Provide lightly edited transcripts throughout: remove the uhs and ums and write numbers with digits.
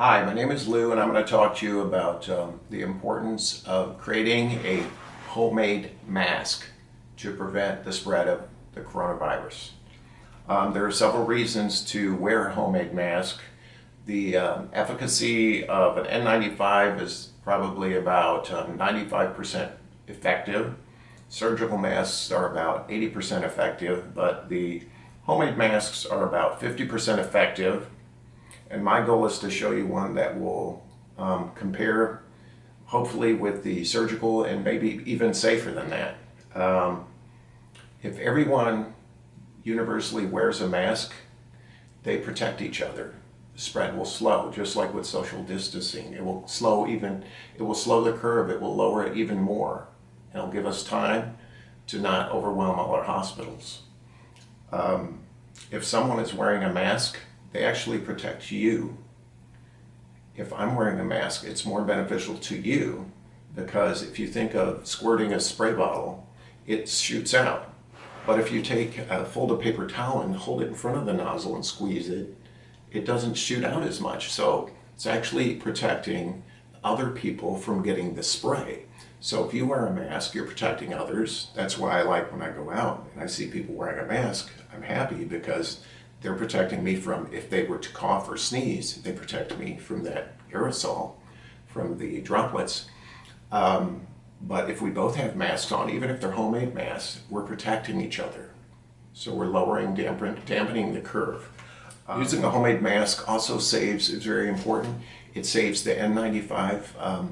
Hi, my name is Lou, and I'm going to talk to you about the importance of creating a homemade mask to prevent the spread of the coronavirus. There are several reasons to wear a homemade mask. The efficacy of an N95 is probably about 95% effective. Surgical masks are about 80% effective, but the homemade masks are about 50% effective. And my goal is to show you one that will compare, hopefully, with the surgical and maybe even safer than that. If everyone universally wears a mask, they protect each other. The spread will slow, just like with social distancing. It will slow the curve, it will lower it even more. It'll give us time to not overwhelm all our hospitals. If someone is wearing a mask, they actually protect you. If I'm wearing a mask, it's more beneficial to you because if you think of squirting a spray bottle, it shoots out. But if you take a folded paper towel and hold it in front of the nozzle and squeeze it, it doesn't shoot out as much. So it's actually protecting other people from getting the spray. So if you wear a mask, you're protecting others. That's why I like when I go out and I see people wearing a mask, I'm happy because they're protecting me from, if they were to cough or sneeze, they protect me from that aerosol, from the droplets. But if we both have masks on, even if they're homemade masks, we're protecting each other. So we're lowering, dampening the curve. Using a homemade mask also saves, is very important, it saves the N95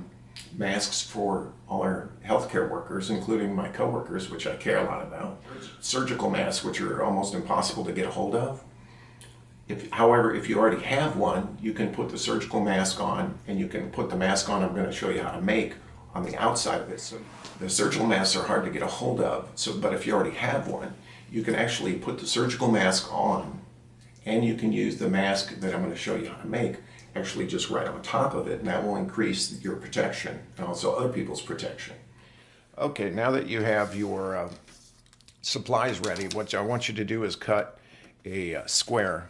masks for all our healthcare workers, including my coworkers, which I care a lot about. Surgical masks, which are almost impossible to get a hold of. However, if you already have one, you can put the surgical mask on, and you can put the mask on I'm going to show you how to make on the outside of it. So the surgical masks are hard to get a hold of, but if you already have one, you can actually put the surgical mask on, and you can use the mask that I'm going to show you how to make actually just right on top of it, and that will increase your protection and also other people's protection. Okay, now that you have your supplies ready, what I want you to do is cut a square.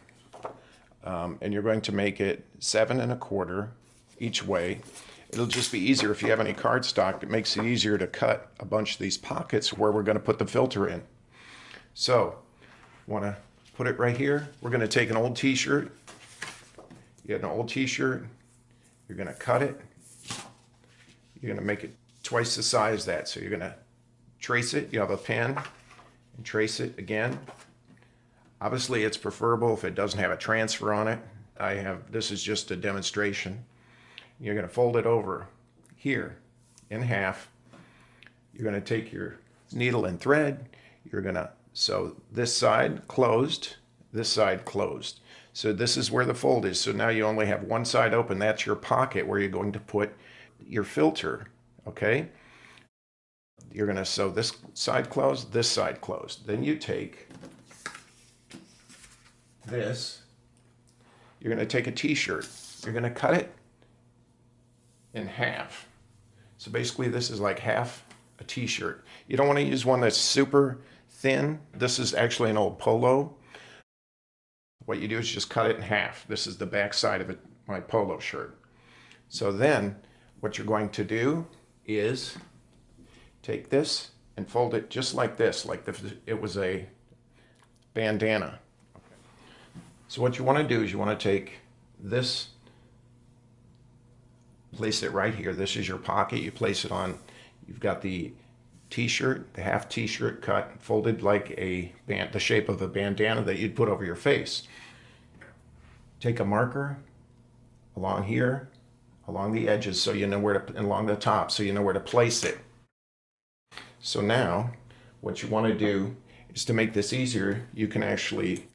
And you're going to make it 7 1/4 each way. It'll just be easier if you have any cardstock. It makes it easier to cut a bunch of these pockets where we're going to put the filter in. So, want to put it right here. We're going to take an old t-shirt. You have an old t-shirt. You're going to cut it. You're going to make it twice the size that. So you're going to trace it. You have a pen and trace it again. Obviously, it's preferable if it doesn't have a transfer on it. This is just a demonstration. You're going to fold it over here in half. You're going to take your needle and thread. You're going to sew this side closed, this side closed. So this is where the fold is. So now you only have one side open. That's your pocket where you're going to put your filter, okay? You're going to sew this side closed, this side closed. Then you take this, you're going to take a t-shirt, you're going to cut it in half. So basically this is like half a t-shirt. You don't want to use one that's super thin. This is actually an old polo. What you do is just cut it in half. This is the back side of my polo shirt. So then what you're going to do is take this and fold it just like this, like it was a bandana. So what you want to do is you want to take this, place it right here. This is your pocket. You place it on, you've got the t-shirt, the half t-shirt cut, folded like the shape of a bandana that you'd put over your face. Take a marker along here, along the edges, so you know where to, and along the top, so you know where to place it. So now, what you want to do is to make this easier, you can actually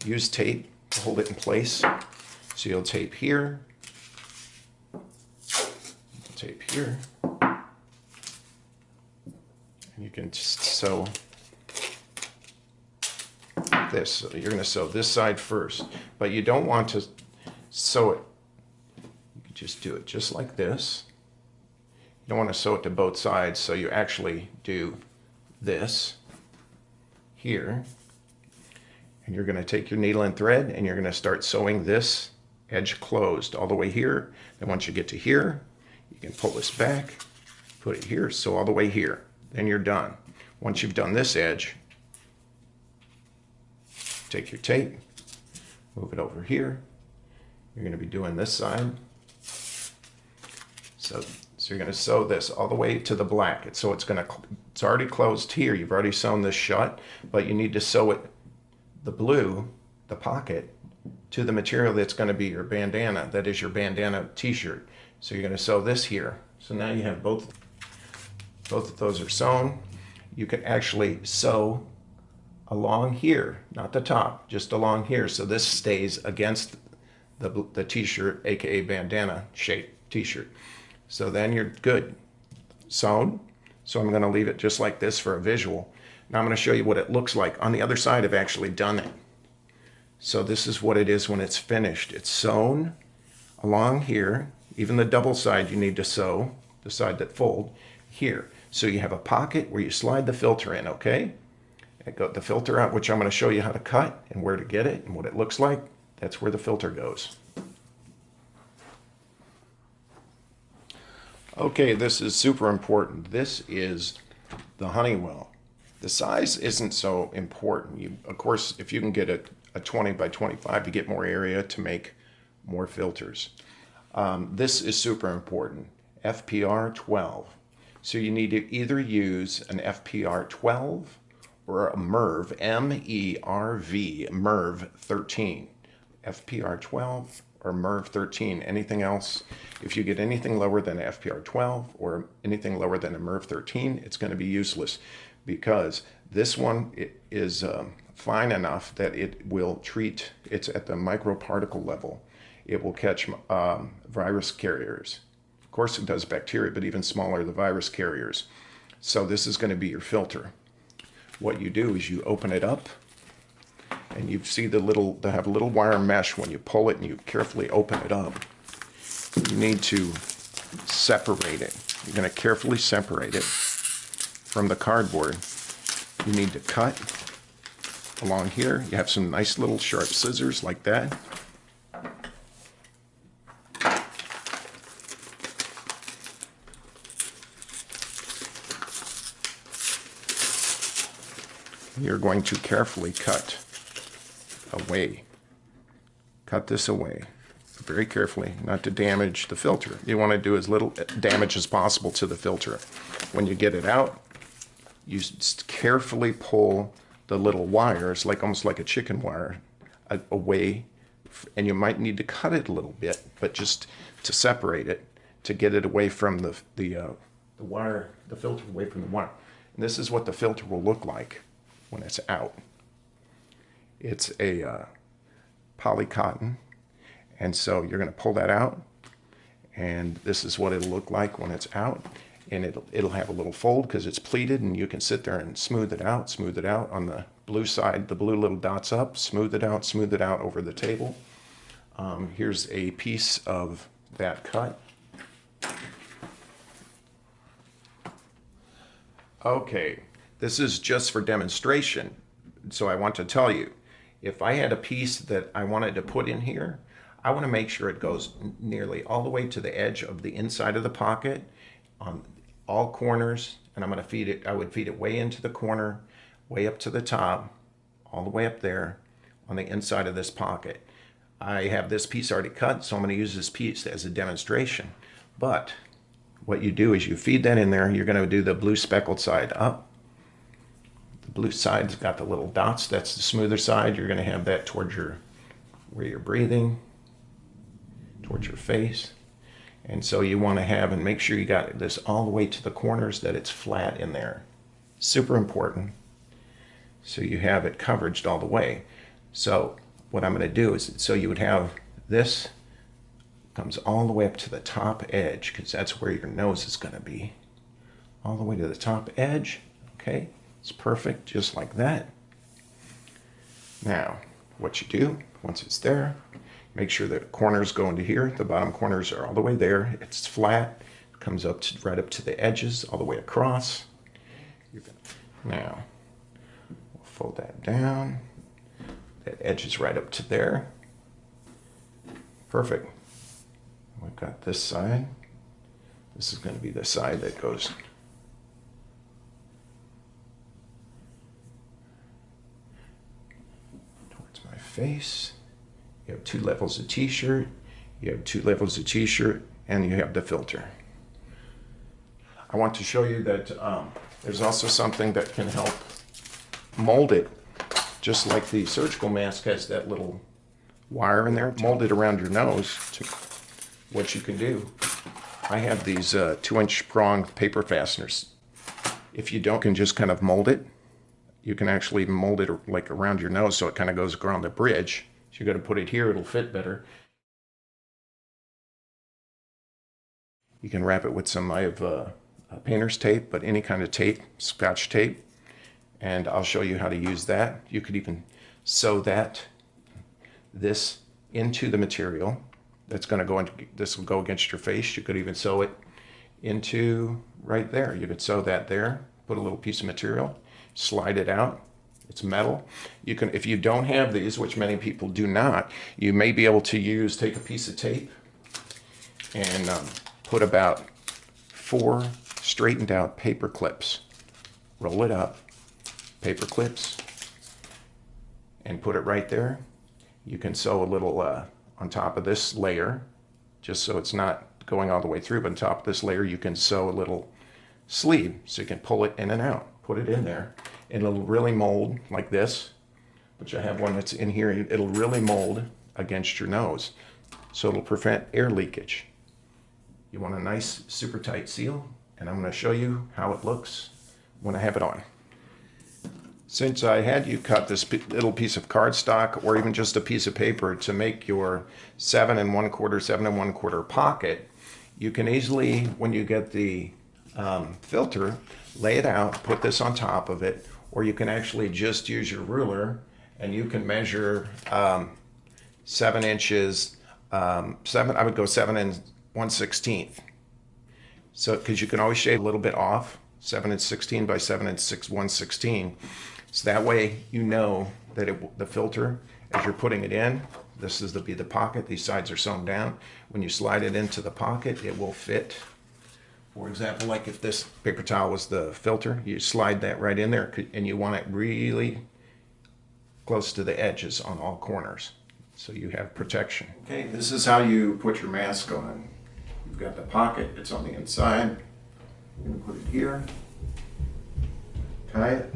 use tape to hold it in place. So you'll tape here, tape here, and you can just sew this. So you're going to sew this side first, but you don't want to sew it. You can just do it just like this. You don't want to sew it to both sides, so you actually do this here. And you're going to take your needle and thread and you're going to start sewing this edge closed all the way here. Then once you get to here, you can pull this back, put it here, so all the way here. Then you're done. Once you've done this edge, take your tape, move it over here. You're going to be doing this side. So you're going to sew this all the way to the black. It's already closed here. You've already sewn this shut, but you need to sew it, the blue, the pocket, to the material that's going to be your bandana. That is your bandana t-shirt. So you're going to sew this here. So now you have both of those are sewn. You can actually sew along here, not the top, just along here. So this stays against the t-shirt, aka bandana shape t-shirt. So then you're good. Sewn. So I'm going to leave it just like this for a visual. Now I'm going to show you what it looks like. On the other side, I've actually done it. So this is what it is when it's finished. It's sewn along here. Even the double side you need to sew, the side that fold, here. So you have a pocket where you slide the filter in, okay? I got the filter out, which I'm going to show you how to cut and where to get it and what it looks like. That's where the filter goes. Okay, this is super important. This is the Honeywell. The size isn't so important. Of course, if you can get a 20 by 25, you get more area to make more filters. This is super important. FPR 12. So you need to either use an FPR 12 or a MERV, M-E-R-V, MERV 13. FPR 12 or MERV 13. Anything else, if you get anything lower than FPR 12 or anything lower than a MERV 13, it's going to be useless, because this one is fine enough that it will treat, it's at the microparticle level. It will catch virus carriers. Of course it does bacteria, but even smaller, the virus carriers. So this is going to be your filter. What you do is you open it up, and you see they have a little wire mesh. When you pull it and you carefully open it up, you need to separate it. You're going to carefully separate it from the cardboard. You need to cut along here. You have some nice little sharp scissors like that. You're going to carefully cut away. Cut this away very carefully, not to damage the filter. You want to do as little damage as possible to the filter. When you get it out, you just carefully pull the little wires, almost like a chicken wire, away, and you might need to cut it a little bit, but just to separate it, to get it away from the wire, the filter away from the wire. And this is what the filter will look like when it's out. It's a poly cotton, and so you're going to pull that out, and this is what it'll look like when it's out. And it'll have a little fold because it's pleated, and you can sit there and smooth it out on the blue side, the blue little dots up, smooth it out over the table. Here's a piece of that cut. Okay, this is just for demonstration, so I want to tell you, if I had a piece that I wanted to put in here, I want to make sure it goes nearly all the way to the edge of the inside of the pocket, on all corners, and I'm going to feed it, I would feed it way into the corner, way up to the top, all the way up there on the inside of this pocket. I have this piece already cut, so I'm going to use this piece as a demonstration. But what you do is you feed that in there. You're going to do the blue speckled side up. The blue side's got the little dots. That's the smoother side. You're going to have that towards where you're breathing, towards your face. And so you want to have, and make sure you got this all the way to the corners, that it's flat in there. Super important. So you have it coveraged all the way. So what I'm going to do is, so you would have this comes all the way up to the top edge, because that's where your nose is going to be. All the way to the top edge. Okay, it's perfect, just like that. Now, what you do, once it's there, make sure the corners go into here. The bottom corners are all the way there. It's flat. It comes up to, right up to the edges, all the way across. Now, we'll fold that down. That edge is right up to there. Perfect. We've got this side. This is going to be the side that goes towards my face. You have 2 levels of t-shirt. You have 2 levels of t-shirt, and you have the filter. I want to show you that there's also something that can help mold it, just like the surgical mask has that little wire in there, mold it around your nose. To what you can do, I have these 2-inch pronged paper fasteners. If you don't, you can just kind of mold it. You can actually mold it like around your nose so it kind of goes around the bridge. So you're going to put it here, it'll fit better. You can wrap it with some, I have painter's tape, but any kind of tape, Scotch tape, and I'll show you how to use that. You could even sew this into the material that's going to go into, this will go against your face. You could even sew it into right there. You could sew that there, put a little piece of material, slide it out. It's metal. You can, if you don't have these, which many people do not, you may be able to take a piece of tape and put about 4 straightened out paper clips, roll it up, paper clips, and put it right there. You can sew a little on top of this layer, just so it's not going all the way through, but on top of this layer you can sew a little sleeve, so you can pull it in and out, put it in there, and it'll really mold like this, which I have one that's in here. It'll really mold against your nose, so it'll prevent air leakage. You want a nice super tight seal, and I'm going to show you how it looks when I have it on. Since I had you cut this little piece of cardstock or even just a piece of paper to make your 7 1/4 pocket, you can easily, when you get the filter, lay it out, put this on top of it, or you can actually just use your ruler and you can measure 7 inches, I would go 7 1/16. So, because you can always shave a little bit off, 7 16 by 7 1/16. So that way you know that the filter, as you're putting it in, this is the pocket, these sides are sewn down. When you slide it into the pocket, it will fit. For example, like if this paper towel was the filter, you slide that right in there, and you want it really close to the edges on all corners, so you have protection. Okay, this is how you put your mask on. You've got the pocket, it's on the inside. You're going to put it here, tie it.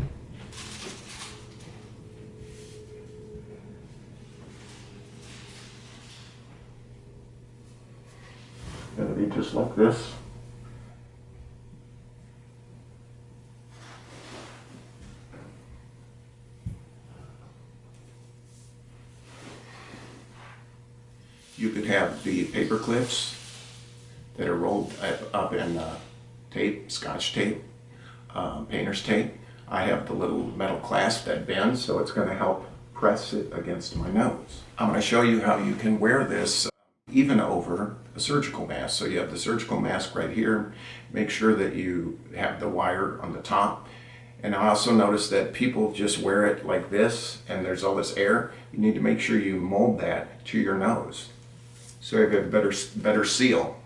It's going to be just like this. You could have the paper clips that are rolled up in tape, Scotch tape, painter's tape. I have the little metal clasp that bends, so it's going to help press it against my nose. I'm going to show you how you can wear this even over a surgical mask. So you have the surgical mask right here. Make sure that you have the wire on the top. And I also noticed that people just wear it like this, and there's all this air. You need to make sure you mold that to your nose, so you have a better seal.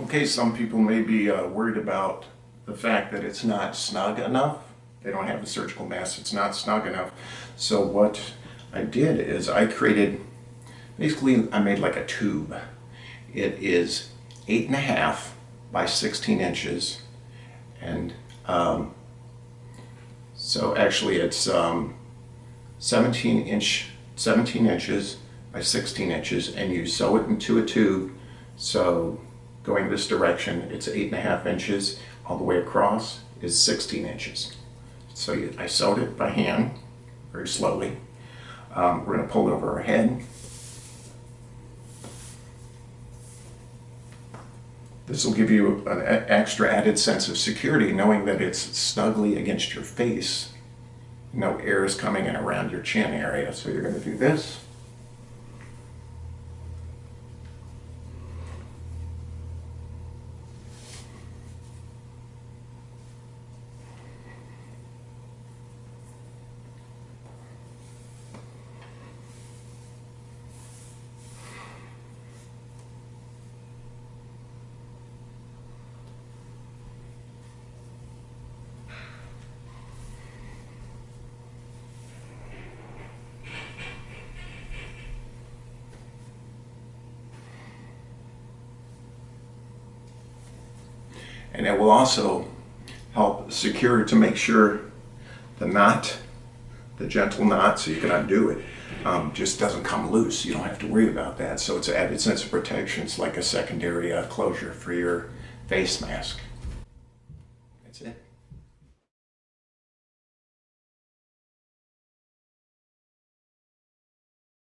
Okay, some people may be worried about the fact that it's not snug enough. They don't have the surgical mask, it's not snug enough. So what I did is I basically I made like a tube. It is 8.5 by 16 inches. And so actually it's 17 inches by 16 inches, and you sew it into a tube. So going this direction, it's 8.5 inches. All the way across is 16 inches. So I sewed it by hand, very slowly. We're going to pull it over our head. This will give you an extra added sense of security, knowing that it's snugly against your face. no air is coming in around your chin area. So you're going to do this. And it will also help secure to make sure the knot, the gentle knot, so you can undo it, just doesn't come loose. You don't have to worry about that. So it's an added sense of protection. It's like a secondary closure for your face mask.